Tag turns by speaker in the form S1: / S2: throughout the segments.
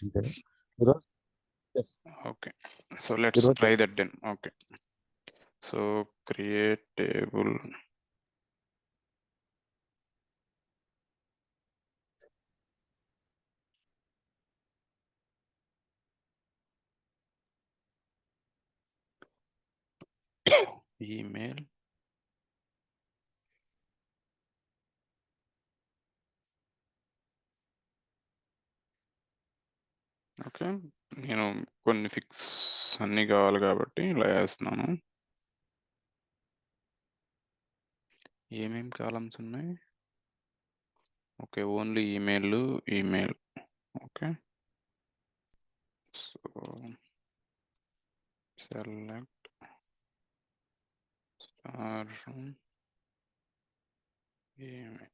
S1: Okay. Because yes,
S2: Okay, so let's
S1: because
S2: try that then. Okay, so create table. Email. Okay, నేను కొన్ని fix అన్నీ కావాలి కాబట్టి ఇలా వేస్తున్నాను. ఏమేం కాలమ్స్ ఉన్నాయి? Okay, only email. Okay, so select star email.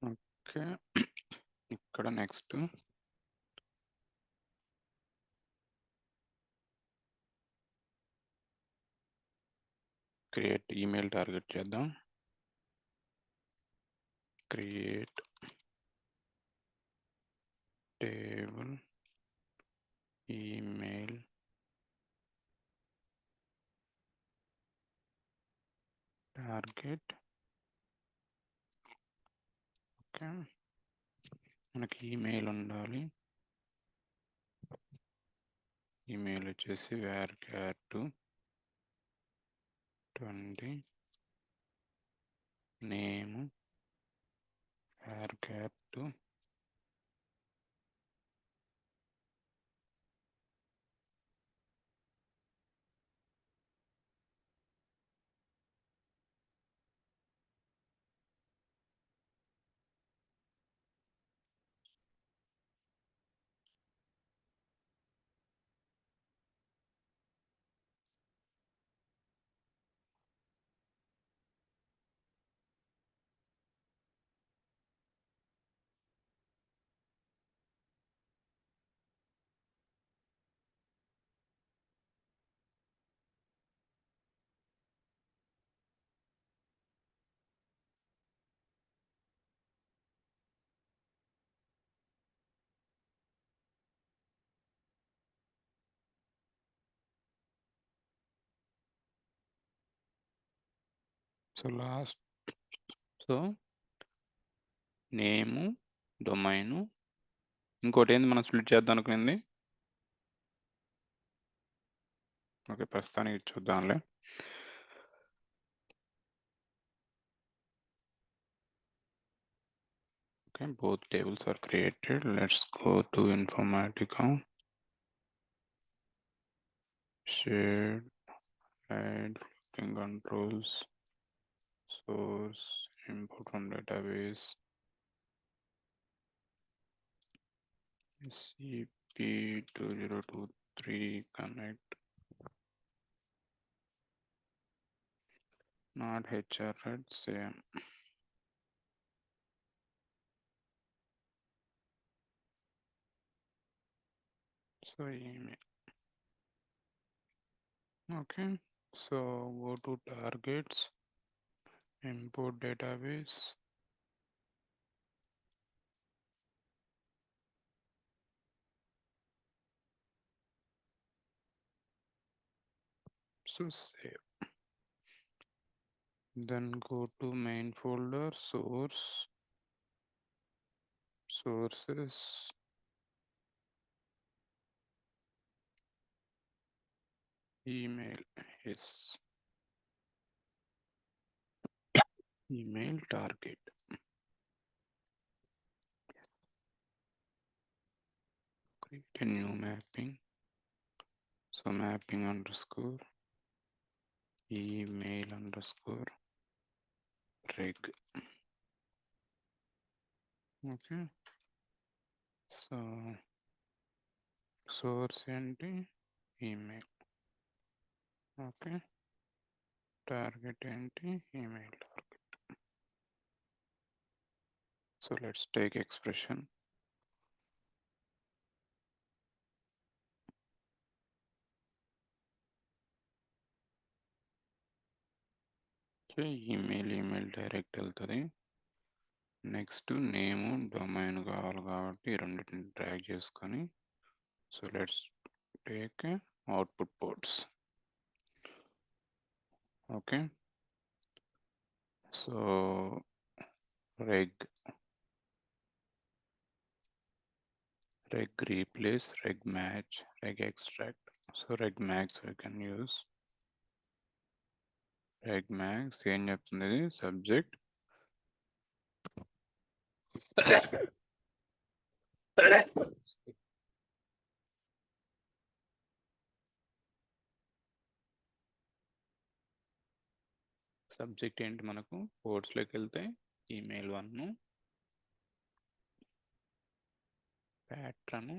S2: Okay, ఇక్కడ నెక్స్ట్ క్రియేట్ ఈమెయిల్ టార్గెట్ చేద్దాం. Create table email target. Okay, మనకి ఈమెయిల్ ఉండాలి. ఈమెయిల్ వచ్చేసి varchar2 20 name varchar2 so last. So name, domain, ఇంకోటి ఏంది మనం స్ప్లిట్ చేద్దాం అనుకునేది? ఓకే, ప్రస్తుతానికి చూద్దాంలే. Okay, both tables are created. Let's go to Informatica. Shared, add, flipping controls, source, import from database, SCP-2023 connect, not HR, right? Same. So email. Okay, so go to targets, import database. So save. Then go to main folder, sources, email is email target. Create a new mapping. So mapping underscore email underscore reg. Okay. So source and email. Okay. Target and email target. So let's take expression. Okay, email direct వెళ్తుంది. Next name domain కావాలి కాబట్టి ఈ రెండింటిని drag చేసుకొని so let's take output ports. Okay, so reg replace reg match reg extract. So reg max we can use. reg max ఏం చెప్తుంది, ఇది subject subject ఏంటి మనకు పోర్ట్స్లోకి వెళ్తే email 1, pattern,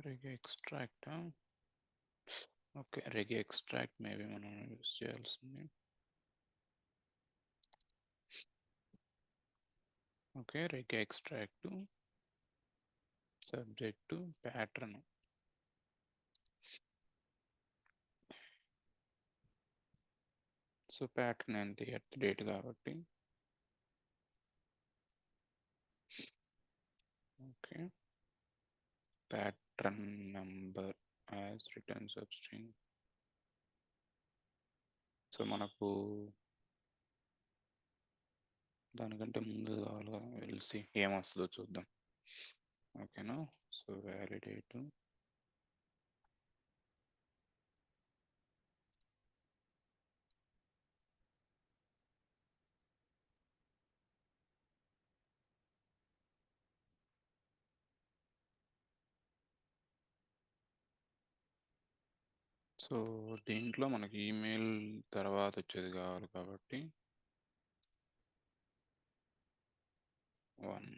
S2: reg extract. Okay, reg extract maybe మనం use చేయాల్సింది. Okay, reg extract subject pattern. So pattern ఏంటి, at date కాబట్టి okay, pattern number has written sub string. So మనకు దానికంటే ముందు కావాలి, తెలిసి ఏమొస్తుందో చూద్దాం. ఓకేనా, సో వ్యాలిడేట్ సో దీంట్లో మనకి ఈమెయిల్ తర్వాత వచ్చేది కావాలి కాబట్టి 1.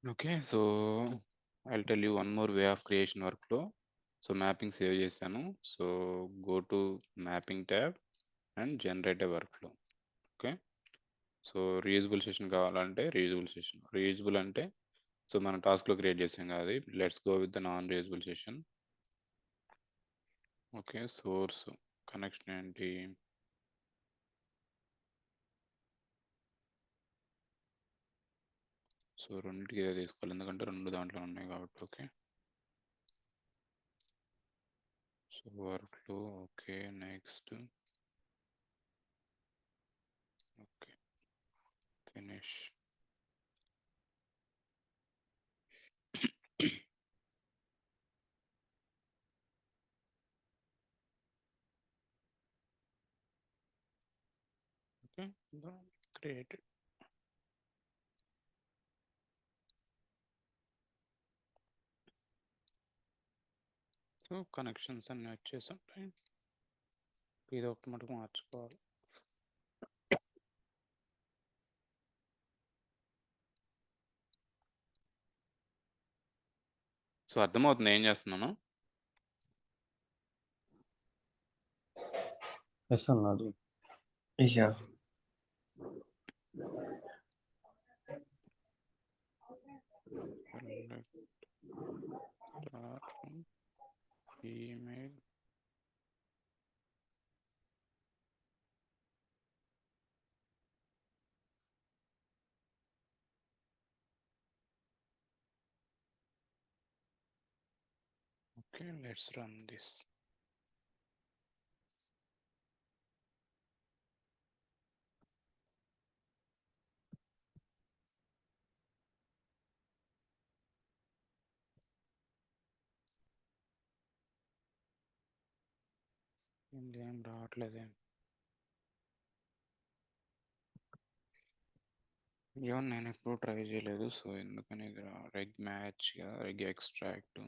S2: Okay, so I tell you one more way of creation వర్క్లో. సో మ్యాపింగ్ సేవ్ చేశాను. So go to mapping tab and generate a workflow. Okay, so reusable session కావాలంటే రీయూజబుల్ అంటే సో మనం టాస్క్లో క్రియేట్ చేసాం కదా, అది let's go with the non reusable session. Okay, source connection ఏంటి, సో రెండింటికి ఇదే తీసుకోవాలి ఎందుకంటే రెండు దాంట్లో ఉన్నాయి కాబట్టి. Okay, so workflow. Okay, next. Okay, finish. Okay, created. So connections అన్నీ వచ్చేసాయి. ఇది ఒకటి మటుకు మార్చుకోవాలి. సో అర్థమవుతుంది ఏం చేస్తున్నాను.
S1: ఎస్ అన్నది.
S3: Yeah.
S2: Email okay, let's run this. ఇంకేం రావట్లేదే. ఏమో నేను ఎప్పుడు ట్రై చేయలేదు, సో ఎందుకని ఇది రెగ్ మ్యాచ్ కదా, రెగ్ ఎక్స్ట్రాక్ట్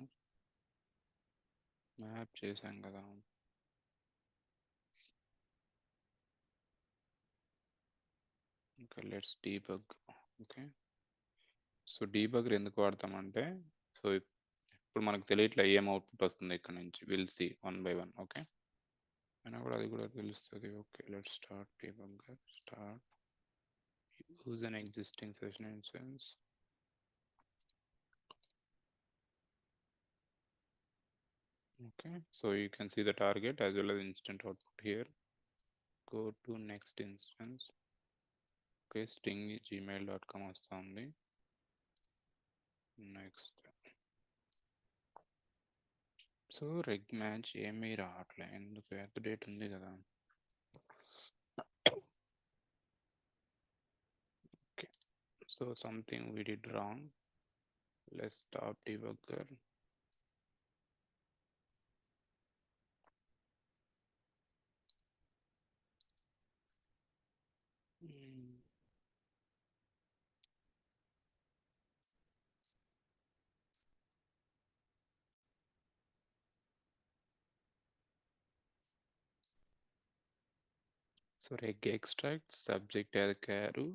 S2: మ్యాప్ చేశాం కదా. ఇంకా లెట్స్ డీబగ్. ఓకే, సో డీబగర్ ఎందుకు వాడతామంటే సో ఇప్పుడు మనకు తెలియట్లే ఏం అవుట్పుట్ వస్తుంది ఇక్కడ నుంచి. Will see 1 by 1. ఓకే, అయినా కూడా అది కూడా తెలుస్తుంది. Okay, let start debugger. Start use an existing session instance. Okay, so you can see the target as well as instant output here. Go to next instance. Okay, sting gmail.com వస్తుంది. Next. So రెగ్ match ఏమీ రావట్లే, ఎందుకు? At date ఉంది కదా. Okay, so something we did wrong. Let's stop debugger. So reg extract subject as caru,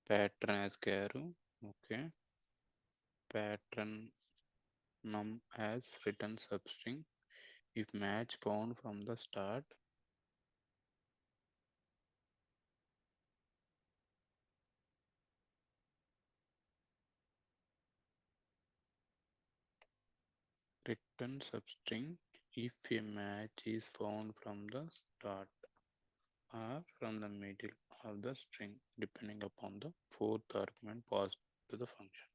S2: pattern as caru. Okay, pattern num as return substring. If match found from the start, return substring if a match is found from the start or from the middle of the string, depending upon the fourth argument passed to the function.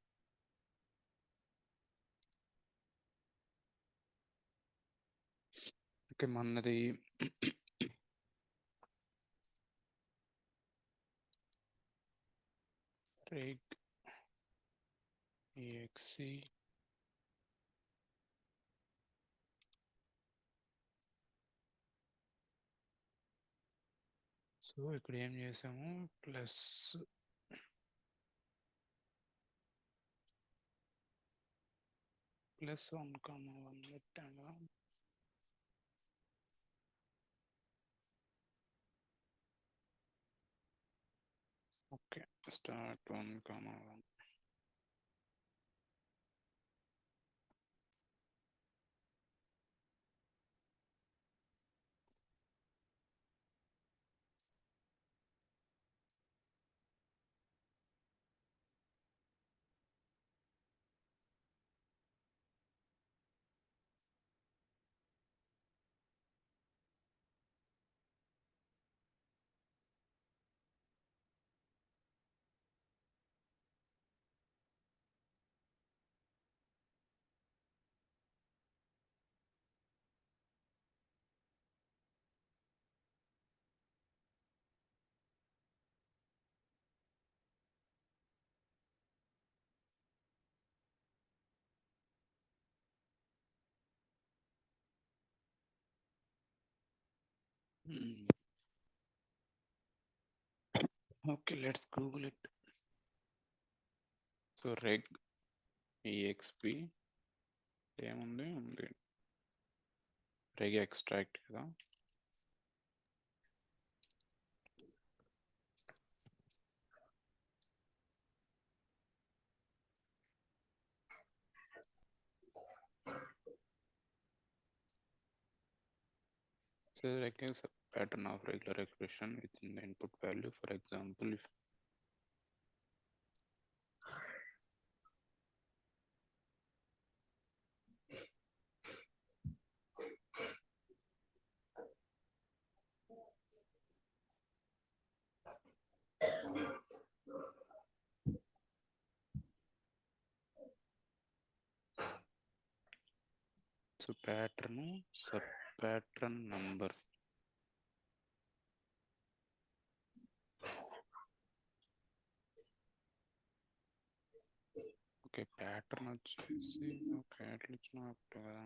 S2: Okay, మనది reg exe so ఇక్కడ ఏం చేసాము, plus +1, 1 పెట్టాము. Okay, start 1, 1. Okay, let's Google it. So reg exp ఏముంది, ఉంది reg extract కదా. So reg is a pattern of regular expression within the input value. For example, if so pattern sub pattern number. Okay, pattern వచ్చేసి okay ఎట్లా ఇచ్చినట్టు కదా.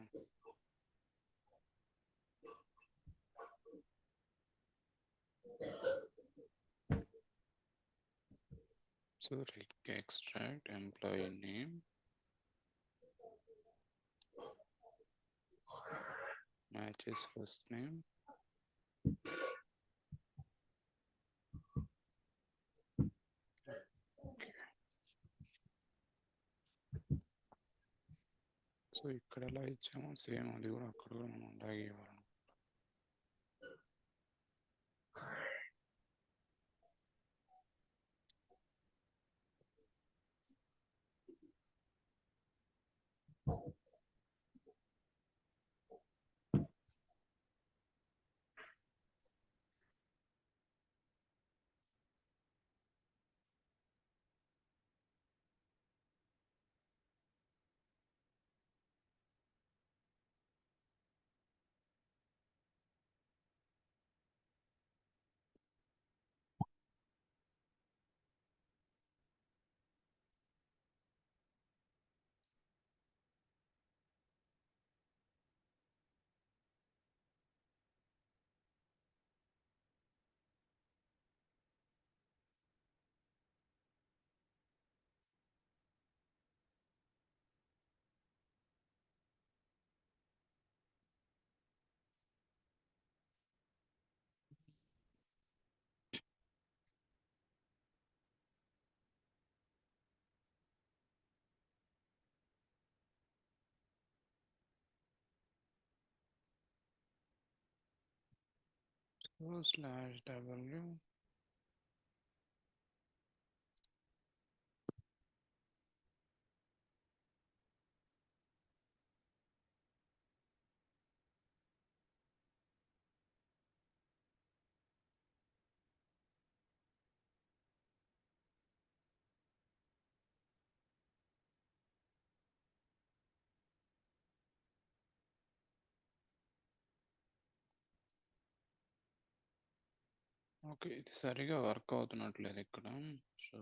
S2: So reg extract employee name matches first name. So ఇక్కడ ఎలా ఇచ్చామో same అది కూడా అక్కడ కూడా మనం అలాగే ఇవ్వాలి. సో /w ఓకే, ఇది సరిగా వర్క్ అవుతున్నట్లేదు ఇక్కడ. సో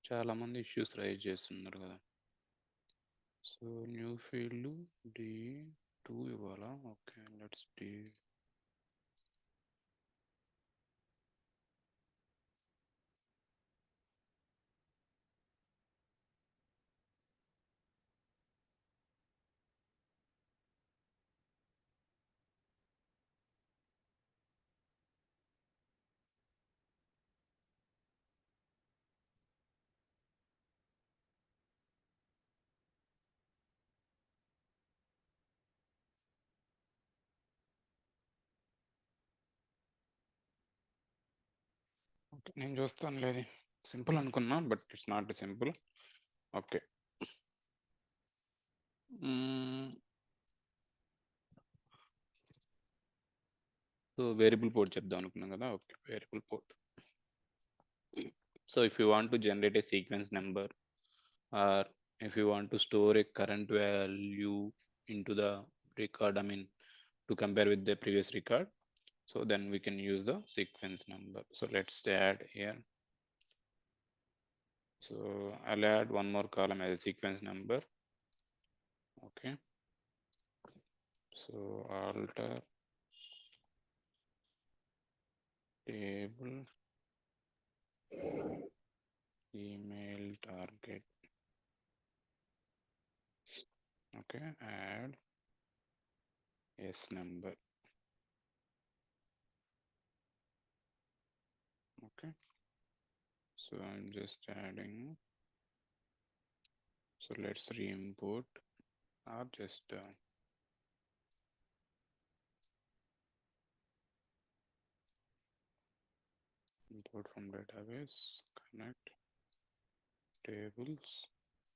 S2: చాలా మంది ఇష్యూస్ రైజ్ చేస్తున్నారు కదా. సో న్యూ ఫీల్డ్ D2 ఇవ్వాలా? Okay, let's D. ఓకే, నేను చూస్తాను లేదు, సింపుల్ అనుకున్నా but it's not simple. Okay, so variable port చెప్దాం అనుకున్నాం కదా. Okay, variable port. So if you want to generate a sequence number, or if you want to store a current value into the record, I mean to compare with the previous record, so then we can use the sequence number. So let's add here. So I'll add one more column as a sequence number. Okay, so alter table email target. Okay, add s number. Okay, so I'm just adding. So let's re-import, or just import from database, connect tables,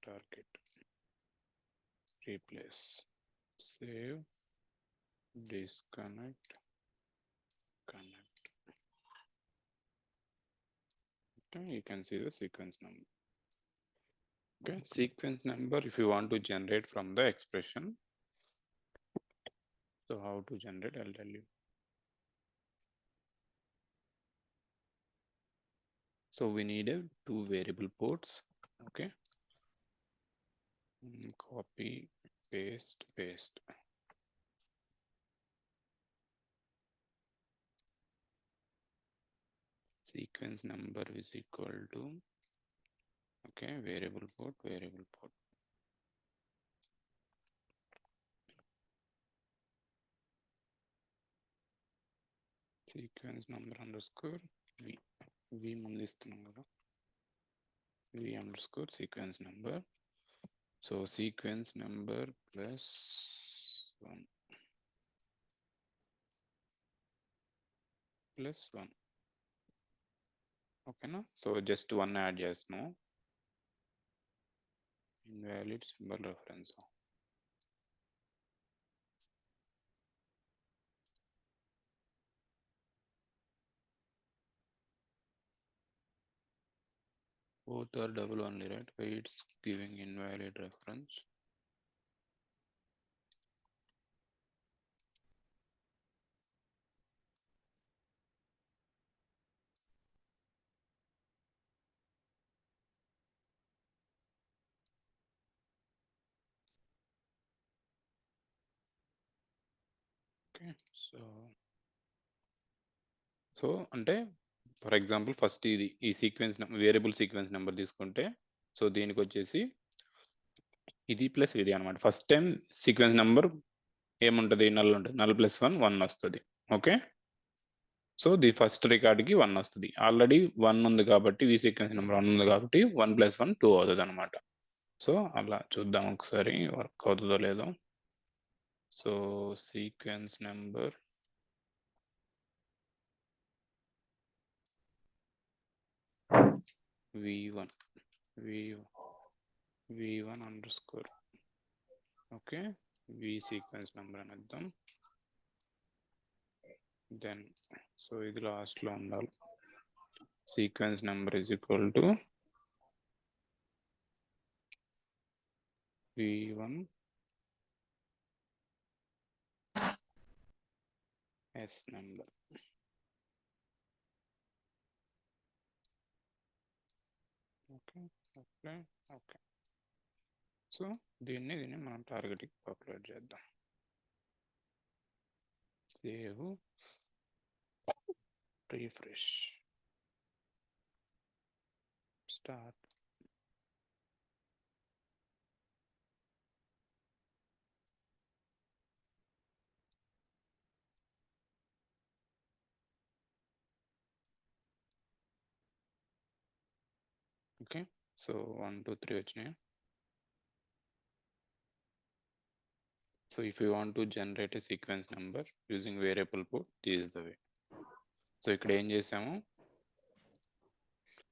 S2: target, replace, save, disconnect, connect. Okay, you can see the sequence number. Okay, sequence number if you want to generate from the expression. So how to generate, I'll tell you. So we needed 2 variable ports. Okay, copy, paste. Sequence number is equal to, okay, variable port. Sequence number underscore v ముందు ఇస్తున్నాం కదా. v underscore sequence number. So sequence number plus 1 plus 1. Okay, no? So just one add చేస్తున్నాం. Invalid symbol reference. Both are double only, right? Why it's giving invalid reference? Okay, so అంటే for example first ఇది ఈ sequence variable sequence number తీసుకుంటే so దీనికి వచ్చేసి ఇది plus ఇది అనమాట. ఫస్ట్ టైం సీక్వెన్స్ నెంబర్ ఏముంటుంది, నల్ ఉంటుంది. నల్ ప్లస్ 1 వస్తుంది. ఓకే, సో ది ఫస్ట్ రికార్డ్కి 1 వస్తుంది. ఆల్రెడీ 1 ఉంది కాబట్టి ఈ సీక్వెన్స్ నెంబర్ 1 ఉంది కాబట్టి 1 + 1 2 అవుతుంది అనమాట. సో అలా చూద్దాం ఒకసారి వర్క్ అవుతుందో లేదో. So sequence number v1 underscore okay v sequence number అని అర్థం. దెన్ సో ఇది లాస్ట్లో ఉండాలి. Sequence number is equal to v1 s number. Okay okay okay, so దీన్ని మనం టార్గెట్కి పాపులేట్ చేద్దాం. Save, refresh, start. Okay, so 1 2 3 వచ్చినాయి. So if you want to generate a sequence number using variable port, this is the way. So ఇక్కడ ఏం చేసాము,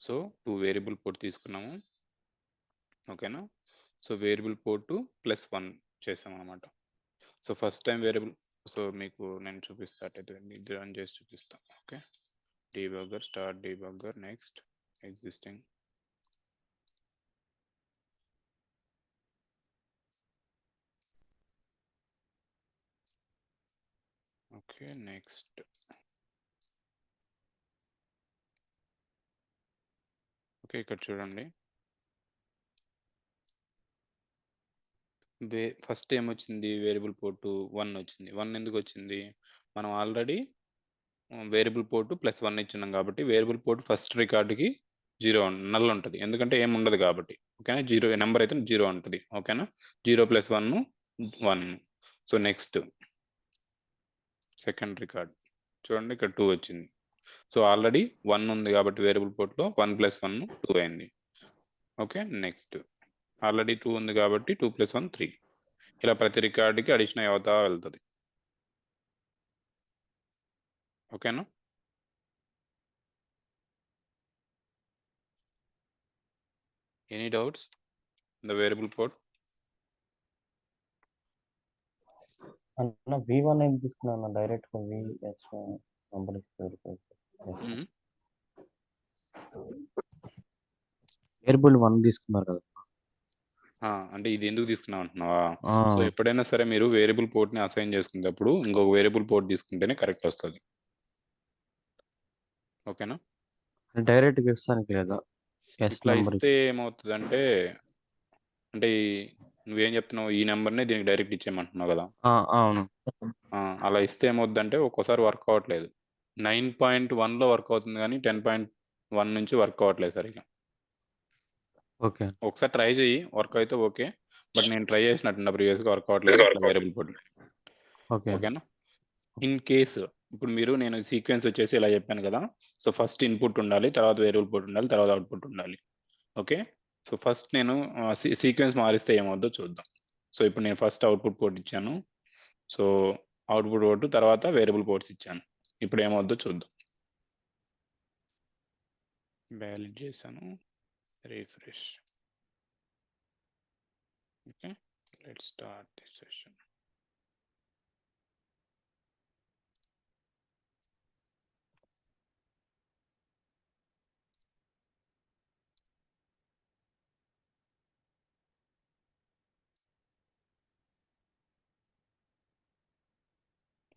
S2: so 2 variable port తీసుకున్నాము. ఓకేనా, so variable port +1 చేసాము అనమాట. So first time variable, so మీకు నేను చూపిస్తా, ఇది రన్ చేసి చూపిస్తా. Okay, debugger, start debugger, next existing. Okay, next. Okay, ఇక్కడ చూడండి, ఫస్ట్ ఏమొచ్చింది, వేరియబుల్ పోర్టు 1 వచ్చింది. 1 ఎందుకు వచ్చింది, మనం ఆల్రెడీ వేరియబుల్ పోర్టు +1 ఇచ్చున్నాం కాబట్టి వేరియబుల్ పోర్ట్ ఫస్ట్ రికార్డుకి 0 నల్ ఉంటుంది, ఎందుకంటే ఏం ఉండదు కాబట్టి. ఓకేనా, 0 నెంబర్ అయితే 0 ఉంటుంది. ఓకేనా, 0 + 1 1. సో నెక్స్ట్ సెకండ్ రికార్డ్ చూడండి, ఇక్కడ 2 వచ్చింది. సో ఆల్రెడీ 1 ఉంది కాబట్టి వేరియబుల్ పోర్ట్లో 1 + 1 2 అయింది. ఓకే, నెక్స్ట్ ఆల్రెడీ 2 ఉంది కాబట్టి 2 + 1 3. ఇలా ప్రతి రికార్డుకి అడిషన్ అవుతా వెళ్తుంది. ఓకేనా, any doubts in the variable port?
S1: అన్న v1 ఏం తీసుకున్నా, డైరెక్ట్ గా vs నంబర్ ఇస్తారు. వేరియబుల్ 1 తీసుకున్నారు కదా.
S2: అంటే ఇది ఎందుకు తీసుకున్నాం అంటున్నావా? సో ఎప్పుడైనా సరే మీరు వేరియబుల్ పోర్ట్ ని అసైన్ చేసుకునేటప్పుడు ఇంకొక వేరియబుల్ పోర్ట్ తీసుకుంటేనే కరెక్ట్ వస్తుంది. ఓకేనా,
S1: డైరెక్ట్ గా ఇస్తానికి లేదా,
S2: ఇట్లా ఇస్తే ఏమవుతుంది అంటే నువ్వేం చెప్తున్నావు, ఈ నెంబర్నే దీనికి డైరెక్ట్ ఇచ్చేయమంటున్నావు కదా.
S1: అవును,
S2: అలా ఇస్తే ఏమవుతుందంటే ఒక్కోసారి వర్క్ అవ్వట్లేదు. 9.1లో వర్క్ అవుతుంది కానీ 10.1 నుంచి వర్క్ అవ్వట్లేదు సరిగా.
S1: ఓకే,
S2: ఒకసారి ట్రై చేయి, వర్క్ అయితే ఓకే. బట్ నేను ట్రై చేసినట్టున్నా ప్రీవియస్గా, వర్క్ అవ్వట్లేదు వేరియబుల్ పోర్ట్. ఓకేనా, ఇన్ కేసు ఇప్పుడు నేను సీక్వెన్స్ వచ్చేసి ఇలా చెప్పాను కదా. సో ఫస్ట్ ఇన్పుట్ ఉండాలి, తర్వాత వేరియబుల్ పోర్ట్ ఉండాలి, తర్వాత అవుట్పుట్ ఉండాలి. ఓకే. సో ఫస్ట్ నేను సీక్వెన్స్ మారిస్తే ఏమవుద్దో చూద్దాం. సో ఇప్పుడు నేను ఫస్ట్ అవుట్పుట్ పోర్ట్ ఇచ్చాను. సో అవుట్పుట్ పోర్ట్ తర్వాత వేరియబుల్ పోర్ట్స్ ఇచ్చాను. ఇప్పుడు ఏమవుద్దో చూద్దాం. వ్యాలిడ్ చేశాను, refresh. Okay, let's start this session.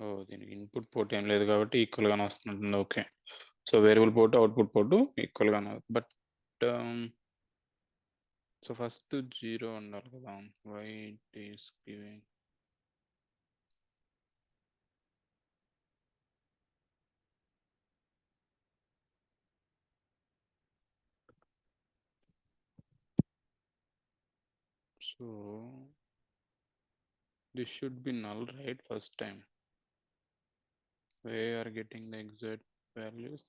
S2: ఓ దీనికి ఇన్పుట్ పోర్ట్ ఏం లేదు కాబట్టి ఈక్వల్గానే వస్తుంటుంది. Okay, so variable port output port ఈక్వల్గానే, బట్ సో ఫస్ట్ 0 ఉండాలి కదా. Why it is giving so this should be null, right? First time we are getting the exact values.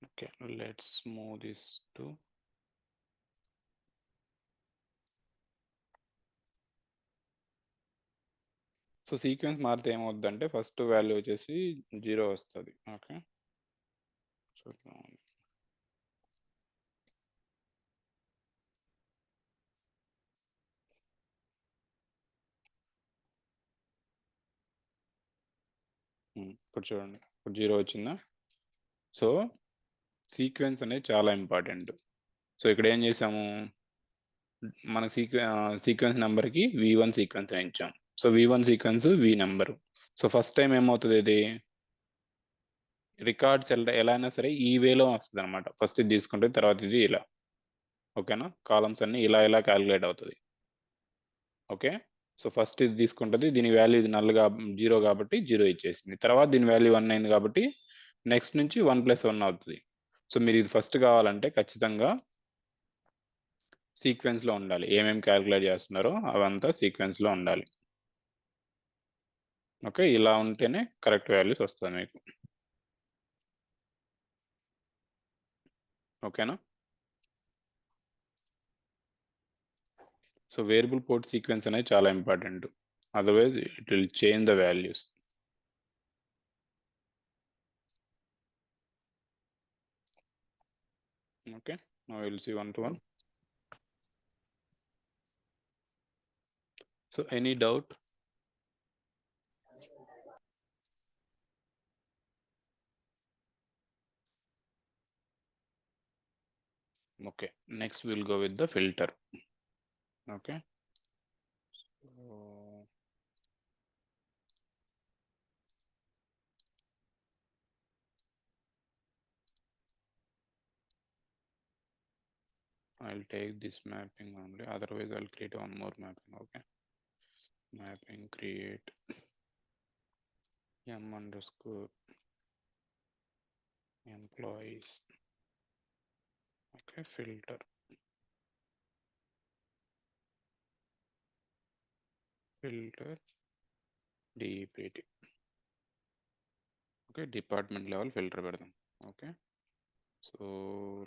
S2: Okay, let's move this to so sequence మారితే ఏమవుద్దంటే first value వచ్చేసి 0 వస్తుంది. Okay, చూద్దాం. ఇప్పుడు చూడండి, ఇప్పుడు 0 వచ్చిందా. సో సీక్వెన్స్ అనేది చాలా ఇంపార్టెంట్. సో ఇక్కడ ఏం చేసాము, మన సీక్వెన్స్ నెంబర్కి V1 సీక్వెన్స్ అని ఇచ్చాం. So V1 sequence V number. So first time ఏమవుతుంది, ఇది రికార్డ్స్ ఎలా అయినా సరే ఈ వేలో వస్తుంది అనమాట. ఫస్ట్ ఇది తీసుకుంటే తర్వాత ఇది ఇలా. ఓకేనా, కాలమ్స్ అన్ని ఇలా ఇలా క్యాలిక్యులేట్ అవుతుంది. ఓకే, సో ఫస్ట్ ఇది తీసుకుంటుంది, దీని వాల్యూ ఇది నల్గా 0 కాబట్టి 0 ఇచ్చేసింది. తర్వాత దీని వాల్యూ 1 అయింది కాబట్టి నెక్స్ట్ నుంచి 1 + 1 అవుతుంది. సో మీరు ఇది ఫస్ట్ కావాలంటే ఖచ్చితంగా సీక్వెన్స్లో ఉండాలి. ఏమేమి క్యాలిక్యులేట్ చేస్తున్నారో అవంతా సీక్వెన్స్లో ఉండాలి. ఓకే, ఇలా ఉంటేనే కరెక్ట్ వాల్యూస్ వస్తుంది మీకు. ఓకేనా, సో వేరియబుల్ పోర్ట్ సీక్వెన్స్ అనేది చాలా important, otherwise it will change the values. Okay, now we'll see one to one. So any doubt? Okay, next we'll go with the filter. Okay, so I'll take this mapping only, otherwise I'll create one more mapping. Okay, mapping create m_employees. Okay, filter DEPT. Okay, department level filter పెడదాం. Okay, so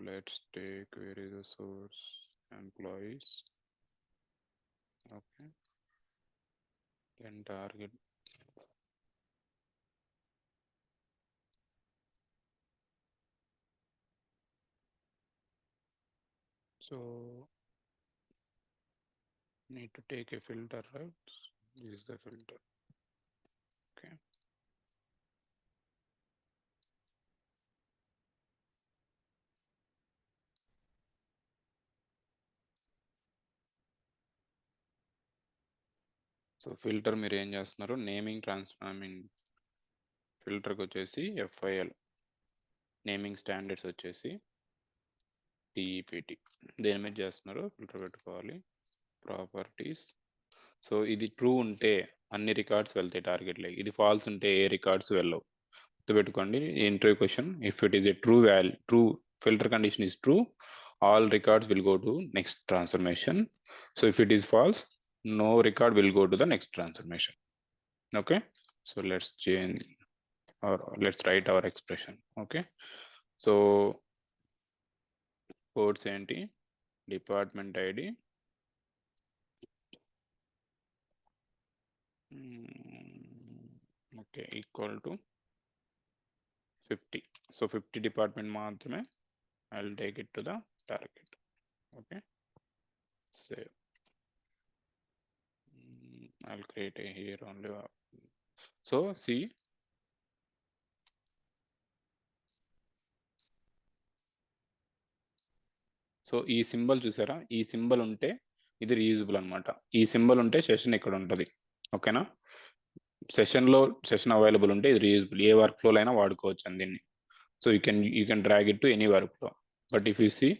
S2: let's take, where is the source, employees. Okay, then target. So need to take a filter, right? This is the filter. Okay, so filter మీరు ఏం చేస్తున్నారు, naming ఫిల్టర్కి వచ్చేసి FIL, naming standards వచ్చేసి DEPT. దేని మీద చేస్తున్నారు, filter పెట్టుకోవాలి. Properties, so ఇది ట్రూ ఉంటే అన్ని రికార్డ్స్ వెళ్తాయి టార్గెట్లో, ఇది ఫాల్స్ ఉంటే ఏ రికార్డ్స్ వెళ్ళవు. గుర్తుపెట్టుకోండి, interview question. If it is a true filter condition is true, all records will go to next transformation. So if it is false, no record will go to the next transformation. Okay, so let's change, or let's write our expression. Okay, so codes ఏంటి, department ID, okay, equal to 50. So 50 department మాత్రమే I will take it to the target. Okay, save. I'll create a here only. So see, so ఈ symbol చూసారా, ఈ symbol ఉంటే ఇది reusable అనమాట. ఈ symbol ఉంటే సెషన్ ఇక్కడ ఉంటుంది. ఓకేనా, సెషన్ అవైలబుల్ ఉంటే ఇది రీయూజబుల్, ఏ వర్క్ ఫ్లో అయినా వాడుకోవచ్చు అని దీన్ని. So you can drag it to any work flow. But if you see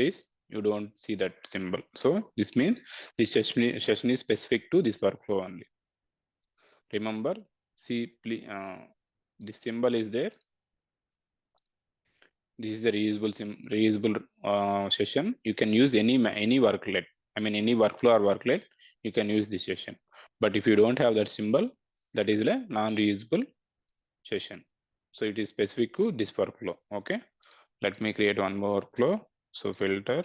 S2: this, you don't see that symbol. So this means this session is specific to this workflow only. Remember, see, this symbol is there. This is the reusable session. You can use any worklet. I mean any workflow or worklet. You can use this session. But if you don't have that symbol, that is a non-reusable session. So it is specific to this workflow. Okay. Let me create one more workflow. So filter.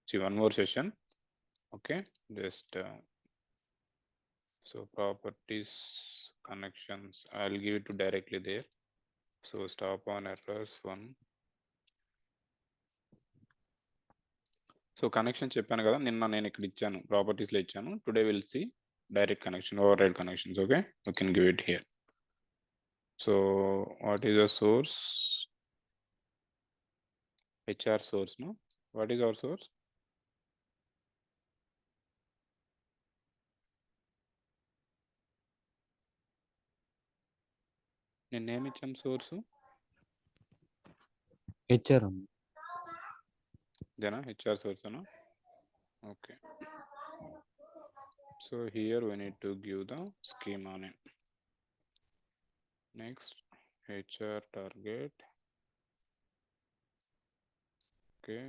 S2: See one more session. Okay. Just so properties, connections. I'll give it to directly there. So stop on errors 1. So connection చెప్పాను కదా నిన్న, నేను ఇక్కడ ఇచ్చాను, ప్రాపర్టీస్లో ఇచ్చాను. Today will see direct connection, override connections. Okay, you can give it here. So what is the source? HR source. No, what is our source? నేను ఏమి ఇచ్చాను సోర్సు?
S1: హెచ్ఆర్
S2: ఇదేనా హెచ్ఆర్ సోర్స్ అనా? Okay, so here we need to give the schema name. Next, HR target. Okay,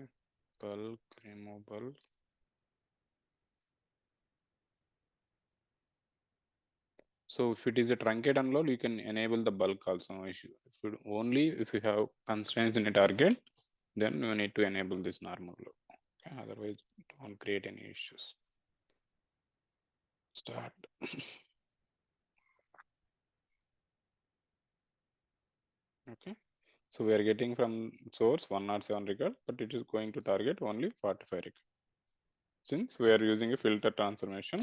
S2: bulk, remove bulk. So if it is a truncated unload, you can enable the bulk also. Only if you have constraints in a target, then you need to enable this normal load. Okay, otherwise don't create any issues. Start. Okay, so we are getting from source 107 record, but it is going to target only 45 record. Since we are using a filter transformation,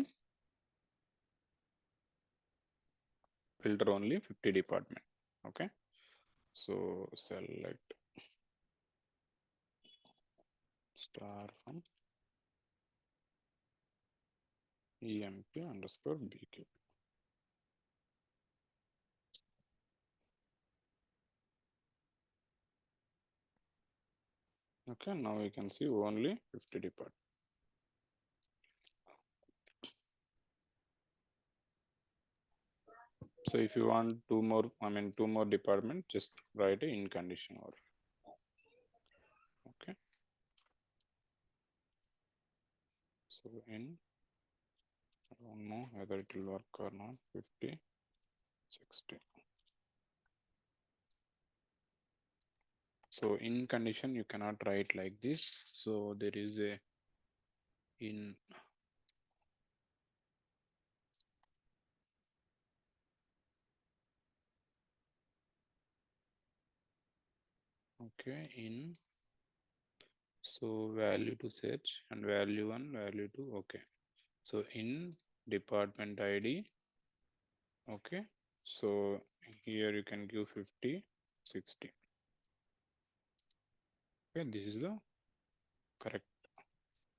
S2: filter only 50 department. Okay, so select star from emp underscore bq. Okay, now we can see only 50 department. So if you want two more department, just write a in condition or. Okay, so in, I don't know whether it will work or not, 50, 60. So in condition you cannot write like this, so there is a in. Okay, in, so value to search and value 1, value 2. Okay, so in department ID. Okay, so here you can give 50, 60. Okay, this is the correct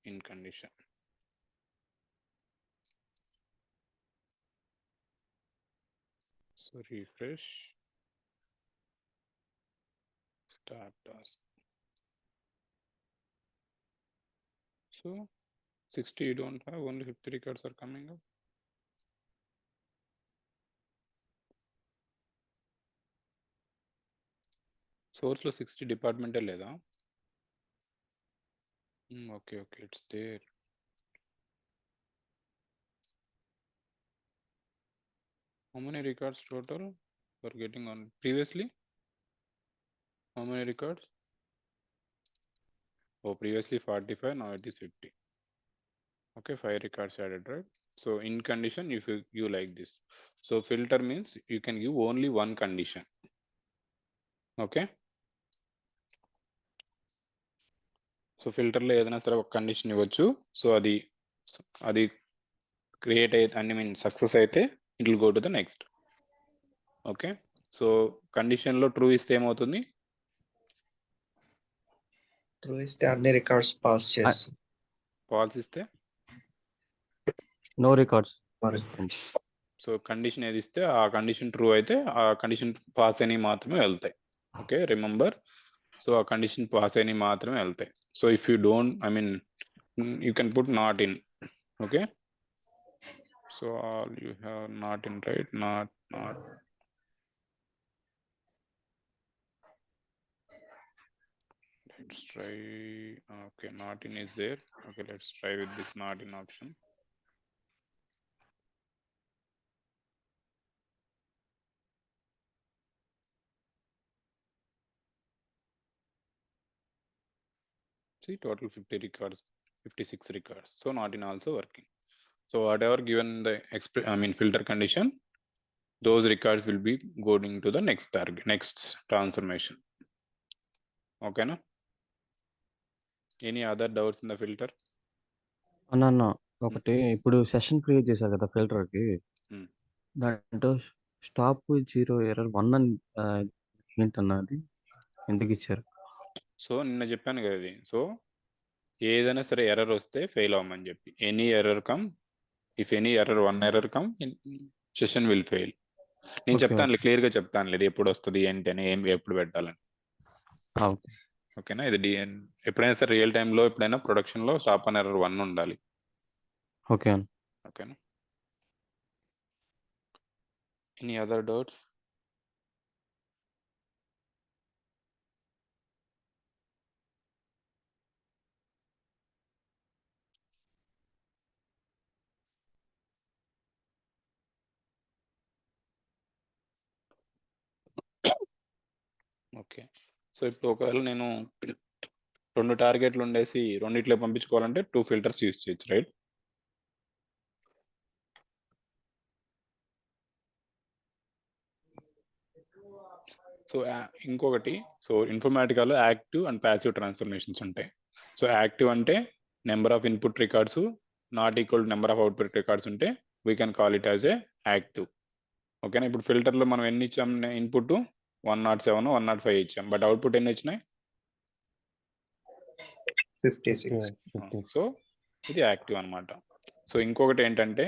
S2: in condition. So refresh, start task. So 60 you don't have, only 50 records are coming up. Source lo 60 department లేదా? Okay, it's there. How many records total for getting on previously? How many records? Oh, previously 45, now it is 50. Okay, 5 records added, right? So in condition, if you give like this. So filter means you can give only one condition. Okay. So ఫిల్టర్లో ఏదైనా సరే ఒక condition ఇవ్వచ్చు. So అది create అయితే I mean success అయితే it will go to the next. Okay, so కండిషన్లో true ఇస్తే ఏమవుతుంది?
S3: ట్రూ ఇస్తే అన్ని రికార్డ్స్ పాస్ చేస్తుంది.
S2: ఫాల్స్ ఇస్తే
S1: నో రికార్డ్స్.
S2: సో కండిషన్ ఏది ఇస్తే ఆ కండిషన్ ట్రూ అయితే ఆ కండిషన్ పాస్ అయినవి మాత్రమే వెళ్తాయి. Okay, remember. సో ఆ కండిషన్ పాస్ అయినవి మాత్రమే వెళ్తాయి. So if you don't I mean you can put not in. Okay, so all you have not in, right? Not. Let's try. Okay, not in is there. Okay, let's try with this not in option. See, total 50 records, 56 records. So not in also working. So whatever given the filter condition, those records will be going to the next target, next transformation. Okay, no? Any other doubts in the filter?
S1: అన్న ఒకటి, ఇప్పుడు session create చేశారు కదా filter కి, దాంట్లో stop 0 error 1 అని ఏంటన్నా అది ఎందుకు ఇచ్చారు?
S2: సో నిన్న చెప్పాను కదా ఇది. సో ఏదైనా సరే ఎర్రర్ వస్తే ఫెయిల్ అవ్వమని చెప్పి, any error come, if any error 1 error come, session will fail. నేను చెప్తాను, క్లియర్ గా చెప్తాను లేదు ఎప్పుడు వస్తుంది ఏంటి అని, ఏం ఎప్పుడు పెట్టాలని. ఓకేనా? ఇది ఎప్పుడైనా సరే రియల్ టైంలో ఎప్పుడైనా ప్రొడక్షన్ లో స్టాప్ అండ్ ఎర్రర్ 1 ఉండాలి. ఓకేనా? Any other doubts? Okay, so ఇప్పుడు ఒకవేళ నేను 2 టార్గెట్లు ఉండేసి రెండిట్లో పంపించుకోవాలంటే 2 ఫిల్టర్స్ యూజ్ చేయొచ్చు, రైట్? సో ఇంకొకటి, సో ఇన్ఫర్మాటికాలో యాక్టివ్ అండ్ ప్యాసివ్ ట్రాన్స్ఫర్మేషన్స్ ఉంటాయి. సో యాక్టివ్ అంటే number of input records not equal number of output records ఉంటే we can call it as a active. ఓకేనా? ఇప్పుడు ఫిల్టర్లో మనం ఎన్ని ఇచ్చాం? ఇన్పుట్ 107, 105 ఇచ్చాం, బట్ అవుట్పుట్ ఎన్ని వచ్చినాయి?
S3: 56.
S2: సో ఇది యాక్టివ్ అనమాట. సో ఇంకొకటి ఏంటంటే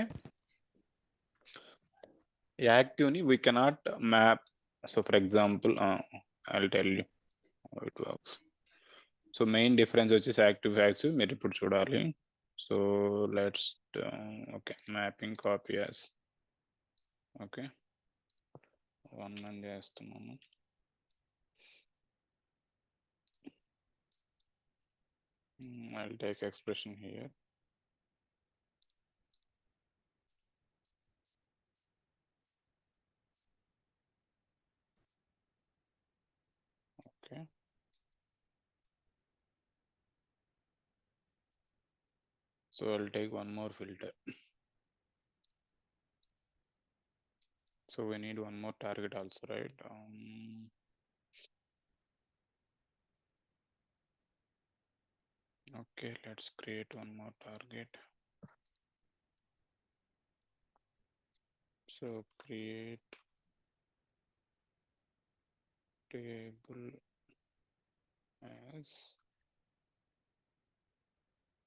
S2: యాక్టివ్ని we cannot map. So for example I will tell you how it works. So main difference వచ్చేసి యాక్టివ్ ఫ్యాక్ట్స్ మీరు ఇప్పుడు చూడాలి. So let's okay, mapping copy as. Okay, 1 అని చేస్తున్నాను. I'll take expression here. Okay. So I'll take one more filter. So we need one more target also, right? Okay, let's create one more target. So create table as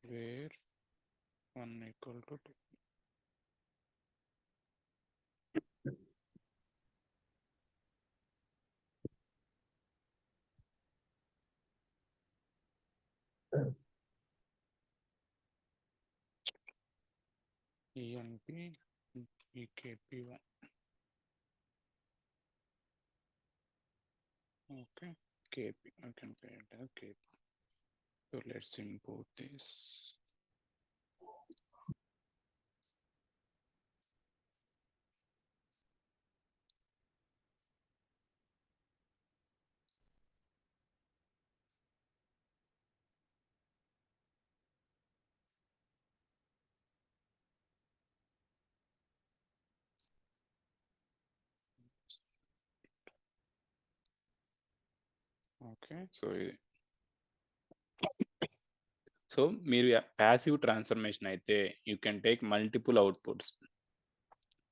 S2: where 1 equal to 2. ENP EKP1. Okay, KP, I can pay it as KP. So let's import this. Okay. So మీరు passive transformation అయితే you can take multiple outputs.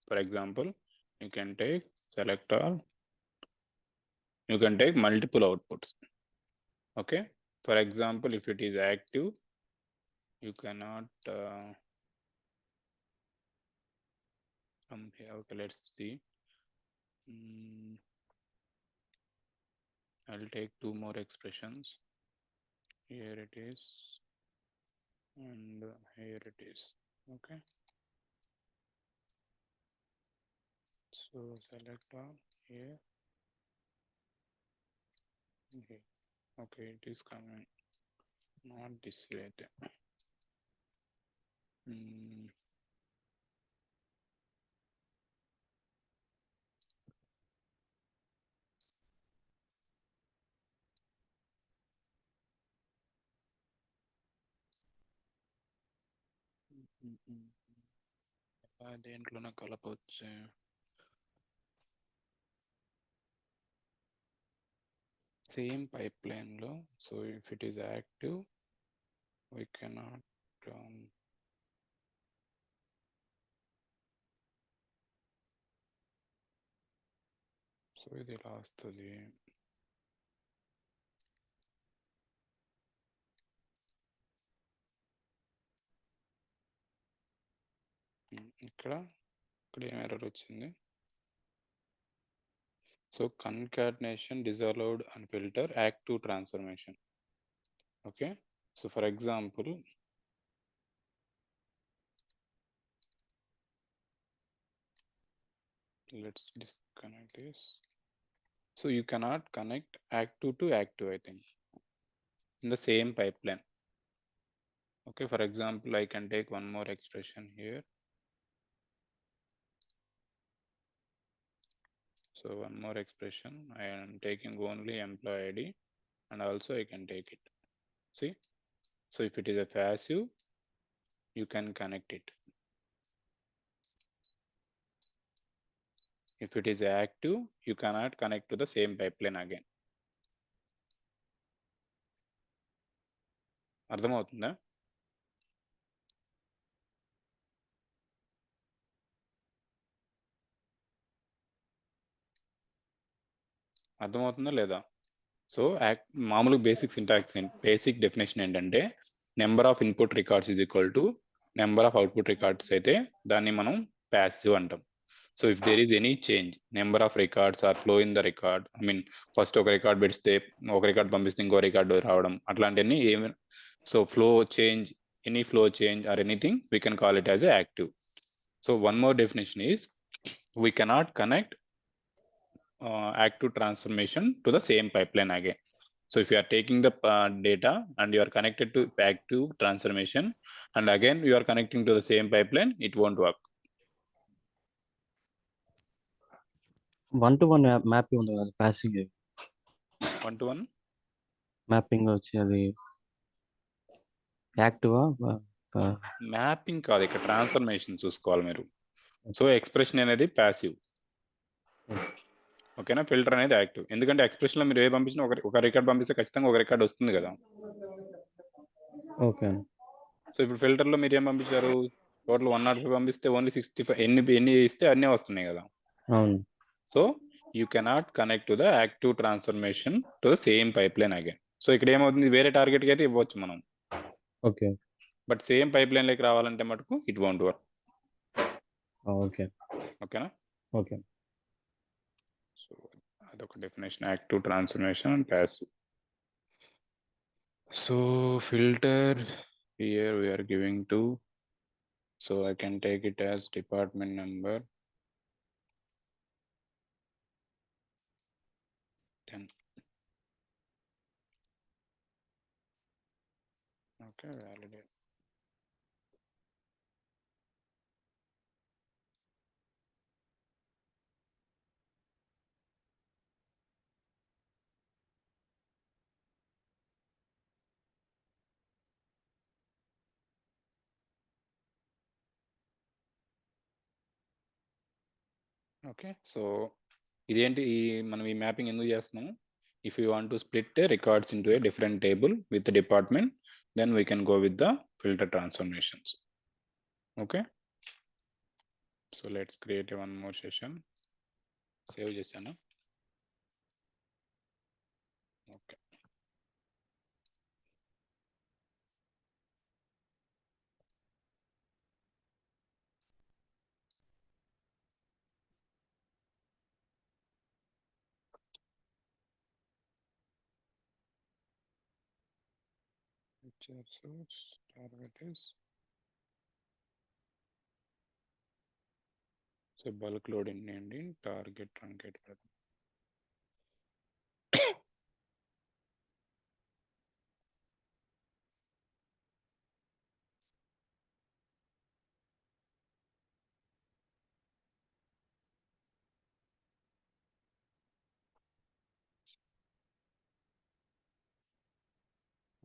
S2: For example you can take select all, you can take multiple outputs. Okay, for example, if it is active, you cannot come here. Okay, let's see. I'll take two more expressions. Here it is, and here it is. Okay, so select all here. Okay, it is coming not this way. దేంట్లోనే కలపవచ్చు. Same pipeline lo, so if it is active we cannot so ఇది రాస్తుంది. ఇక్కడ ఏం error వచ్చింది. So concatenation disallowed and filter active transformation. Okay, so for example, let's disconnect this. So you cannot connect active to active, I think, in the same pipeline. Okay, for example, I can take one more expression here. So one more expression, I am taking only employee ID, and also I can take it. See, so if it is a passive, you can connect it. If it is active, you cannot connect to the same pipeline again. అర్థమవుతుందా? అర్థమవుతుందా లేదా? So మామూలు basic syntax basic definition ఏంటంటే number of input records is equal to number of output records అయితే దాన్ని మనం passive అంటాం. So if there is any change, number of records or flow in the record, I mean first ఒక record పెడితే ఒక record పంపిస్తే ఇంకో record రావడం, అట్లాంటివన్నీ ఏమి, so flow change, any flow change or anything we can call it as a active. So one more definition is we cannot connect active transformation to the same pipeline again. So if you are taking the data and you are connected to active transformation and again you are connecting to the same pipeline, it won't work.
S1: 1-to-1 mapping ఉంది కదా, passing
S2: 1-to-1
S1: mapping వచ్చి అది Activa?
S2: Mapping కాదు, ఇక్కడ transformation చూసుకోవాలి మీరు. So expression అనేది passive, ఓకేనా? ఫిల్టర్ అనేది యాక్టివ్. ఎందుకంటే ఎక్స్ప్రెషన్ లో మీరు ఏ పంపించినా ఒక రికార్డ్ పంపిస్తే ఖచ్చితంగా ఒక రికార్డ్ వస్తుంది కదా.
S1: ఓకే.
S2: సో ఇప్పుడు ఫిల్టర్ లో మీరు ఏం పంపించారు, టోటల్ 105 పంపిస్తే ఓన్లీ 65 ఎన్ని ఇస్తే అన్నీ వస్తున్నాయి కదా.
S1: అవును.
S2: So you cannot connect to the active transformation to the same pipe line again. So ఇక్కడ ఏమవుతుంది, వేరే టార్గెట్కి అయితే ఇవ్వచ్చు మనం,
S1: okay,
S2: but same pipe line లోకి రావాలంటే మటుకు ఇట్ వోంట్ వర్క్.
S1: ఓకే,
S2: ఓకేనా?
S1: ఓకే.
S2: సో అదొక definition, active transformation and passive. So filter here we are giving 2, so I can take it as department number 10. Okay, validate. Okay, so ఇదేంటి, మనం ఈ mapping ఎందుకు చేస్తున్నాము, If you want to split the records into a different table with the department, then we can go with the filter transformations. Okay. So let's create one more session. Save chesanu. Okay. Source target is so bulk loading named target truncate.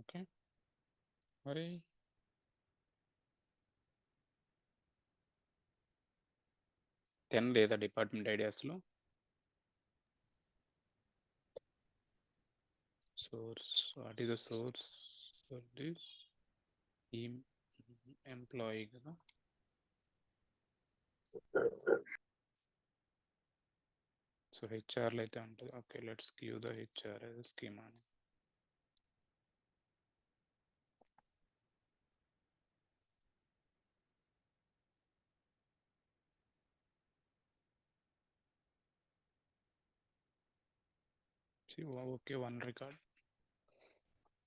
S2: Okay. Why? 10 లేదా department ఐడియాస్లో source. What is the source for this? Employee కదా. So హెచ్ఆర్లో అయితే ఉంటుంది. Okay, let's give the HR as a schema. See, okay, one record.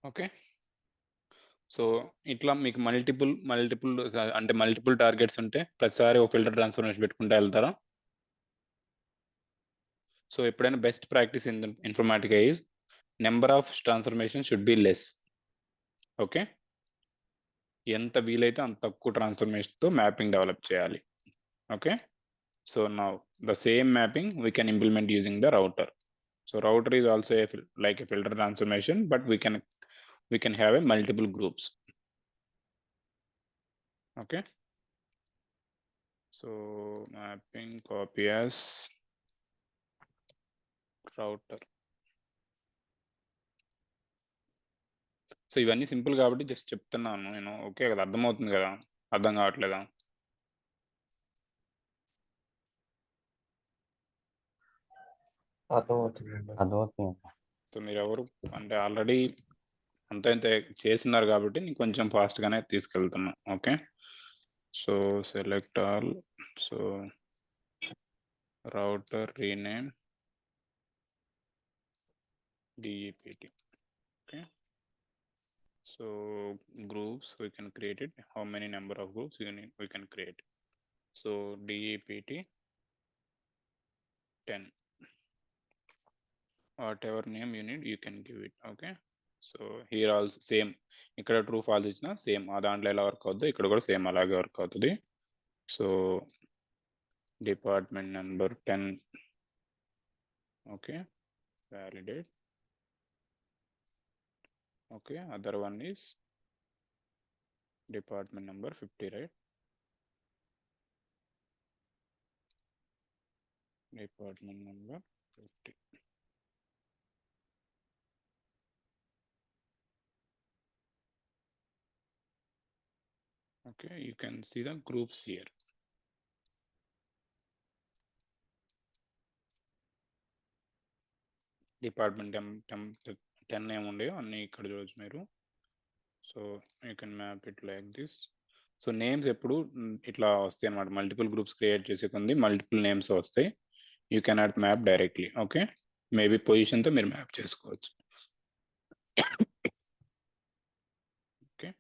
S2: Okay, so ఇట్లా మీకు multiple అంటే multiple targets ఉంటే ప్రతిసారి ఒక ఫిల్టర్ ట్రాన్స్ఫర్మేషన్ పెట్టుకుంటూ వెళ్తారా? సో ఎప్పుడైనా best practice in Informatica is number of transformation should be less. Okay, ఎంత వీలైతే అంత తక్కువ ట్రాన్స్ఫర్మేషన్తో మ్యాపింగ్ డెవలప్ చేయాలి. Okay, so now the same mapping we can implement using the router. So router is also like a filter transformation, but we can have a multiple groups. Okay, so mapping copy as router. So ఇవన్నీ simple కాబట్టి just చెప్తున్నాను నేను. Okay కదా, అర్థమవుతుంది కదా? అర్థం కావట్లేదా?
S1: అర్థమవుతుంది.
S2: సో మీరు ఎవరు అంటే ఆల్రెడీ అంత ఇంత చేస్తున్నారు కాబట్టి నేను కొంచెం ఫాస్ట్గానే తీసుకెళ్తున్నా. Okay, so select all. So router rename DEPT. Okay, so groups we can create it. How many number of groups we can create? So DEPT 10. Whatever name you need, you can give it. Okay, so here also same. ఇక్కడ true false ఇచ్చిన same ఆ దాంట్లో ఎలా work అవుతుంది, ఇక్కడ కూడా same అలాగే work అవుతుంది. So department number 10. Okay, validate. Okay, other one is department number 50, right? Department number 50. Okay, you can see the groups here. Department 10 name ఉండే అన్ని ఇక్కడ చూడొచ్చు మీరు. So you can map it like this. So names ఎప్పుడు ఇట్లా వస్తాయి అన్నమాట. Multiple groups create చేసే కొంది మల్టిపుల్ నేమ్స్ వస్తాయి. You can not map directly. Okay, maybe పొజిషన్తో మీరు మ్యాప్ చేసుకోవచ్చు. Okay,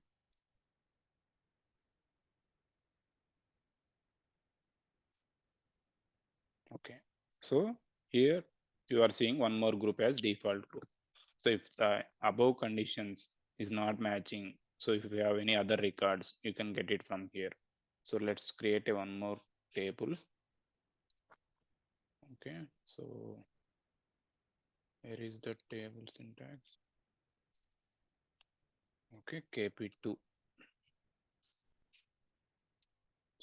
S2: okay, so here you are seeing one more group as default group. So if the above conditions is not matching, so if you have any other records, you can get it from here. So let's create one more table. Okay, so here is the table syntax. Okay, KP2.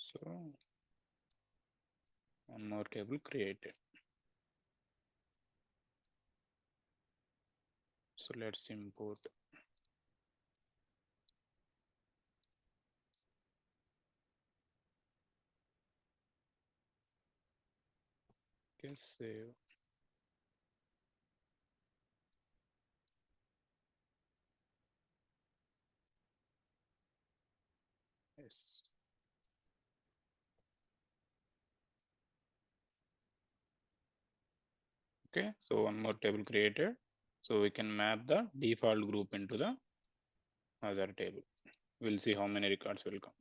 S2: So one more table created. So let's import. Okay, save. Yes. Okay, so one more table created. So we can map the default group into the other table. We'll see how many records will come.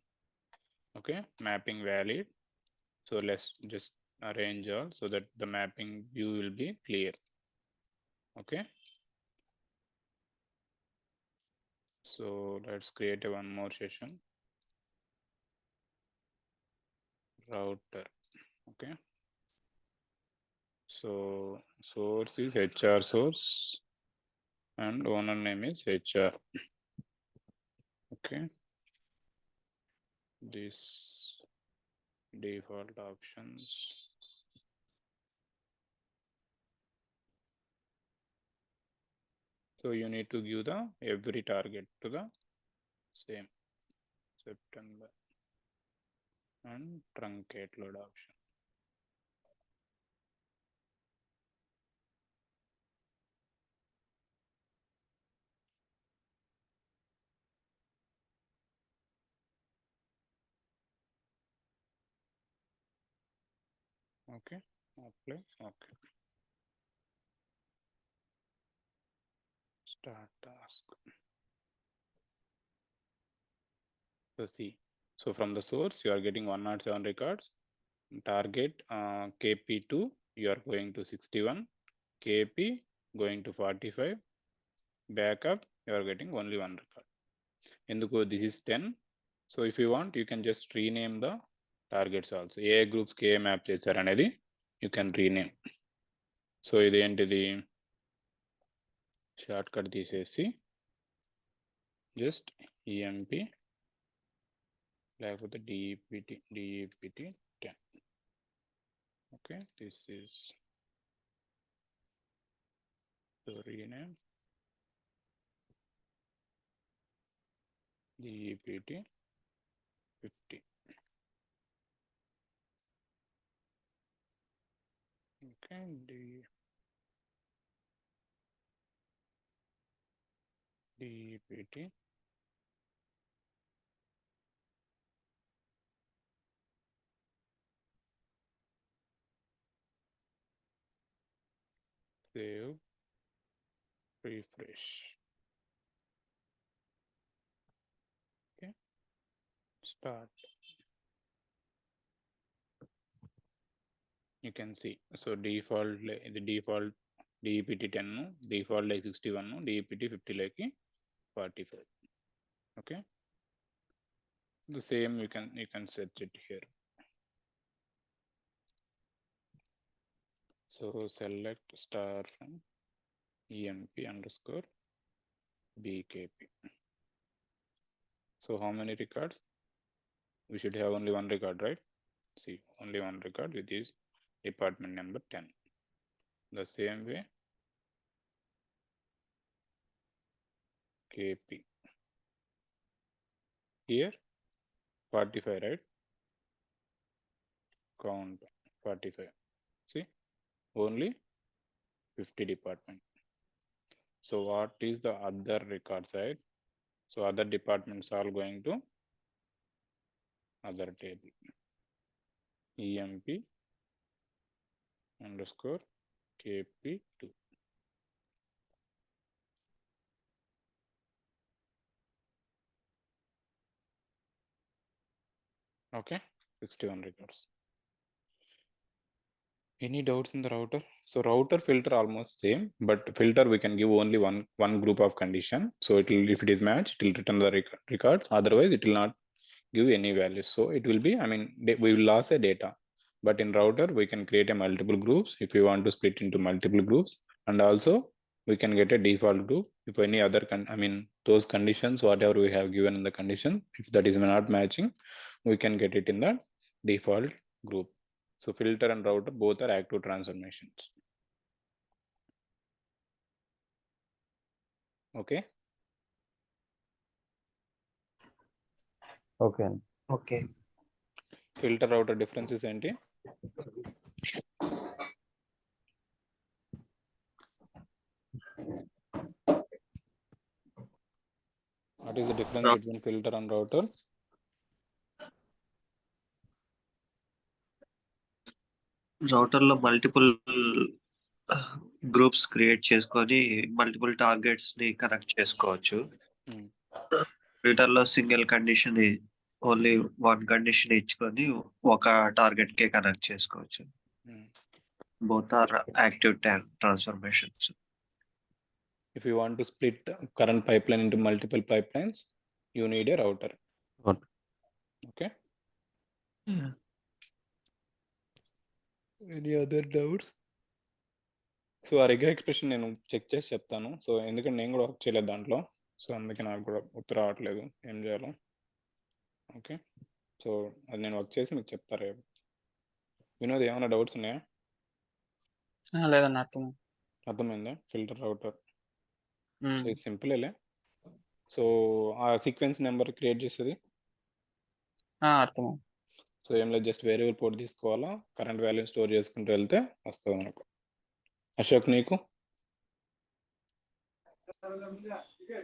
S2: Okay, mapping valid. So let's just arrange all so that the mapping view will be clear. Okay. So let's create a one more session. Router. Okay. So source is HR source and owner name is HR. Okay. This default options. So you need to give the every target to the same September and truncate load option. Okay, apply. Okay, start task. So see, so from the source you are getting 107 records. Target KP2 you are going to 61, KP going to 45. Backup you are getting only one record. Enduko this is 10. So if you want, you can just rename the targets also. A groups K map chesaru anedi you can rename. So ఇది ఏంటిది short cut తీసేసి just EMP లేకపోతే DEPT 10. Okay, this is the rename DEPT 50. Okay, DEPT save, refresh. Okay, start. You can see, so default the default DEPT 10, default like 61, DEPT 50 like 45. Okay, the same you can set it here. So select star from EMP underscore BKP. So how many records? We should have only one record, right? See, only one record with this department number 10. The same way KP. Here 45, right? Count 45. See, only 50 department. So what is the other record side? So other departments are going to other table. EMP underscore KP2. Okay, 61 records. Any doubts in the router? So router filter almost same, but filter we can give only one group of condition. So it will, if it is matched, it will return the records. Otherwise, it will not give any values. So it will be, I mean, we will lose a data. But in router, we can create a multiple groups if you want to split into multiple groups, and also we can get a default group if any other I mean those conditions, whatever we have given in the condition, if that is not matching, we can get it in the default group. So filter and router both are active transformations. Okay
S1: okay అండి.
S3: Okay.
S2: Filter router differences ఏంటి? What is the difference between filter and router?
S3: Router లో multiple groups create చేసుకొని multiple targets ని connect చేసుకోవచ్చు. Filter లో single condition only one condition ఇచ్చుకొని ఒక target కే కనెక్ట్ చేసుకోవచ్చు. Both are active transformations.
S2: If you want to split the current pipeline into multiple pipelines, you need a router.
S1: Router.
S2: Okay. Any other doubts? So ఆ రిగర్ expression నేను check చేసి చెప్తాను. So ఎందుకంటే నేను కూడా వర్క్ చేయలేదు దాంట్లో, సో అందుకే నాకు కూడా గుర్తు రావట్లేదు ఏం చేయాలో. ఓకే, సో అది నేను వర్క్ చేసి మీకు చెప్తారు. వినోద్ ఏమైనా డౌట్స్ ఉన్నాయా?
S4: లేదన్న
S2: అర్థమైందా? ఫిల్టర్ రౌటర్ సో ఇది సింపుల్. సో ఆ సీక్వెన్స్ నెంబర్ క్రియేట్ చేసేది
S4: అర్థమైంది.
S2: సో ఏం లేదు, జస్ట్ వేరియబుల్ పోర్ట్ తీసుకోవాలా, కరెంట్ వాల్యూ స్టోర్ చేసుకుంటూ వెళ్తే వస్తుంది మనకు. అశోక్ నీకు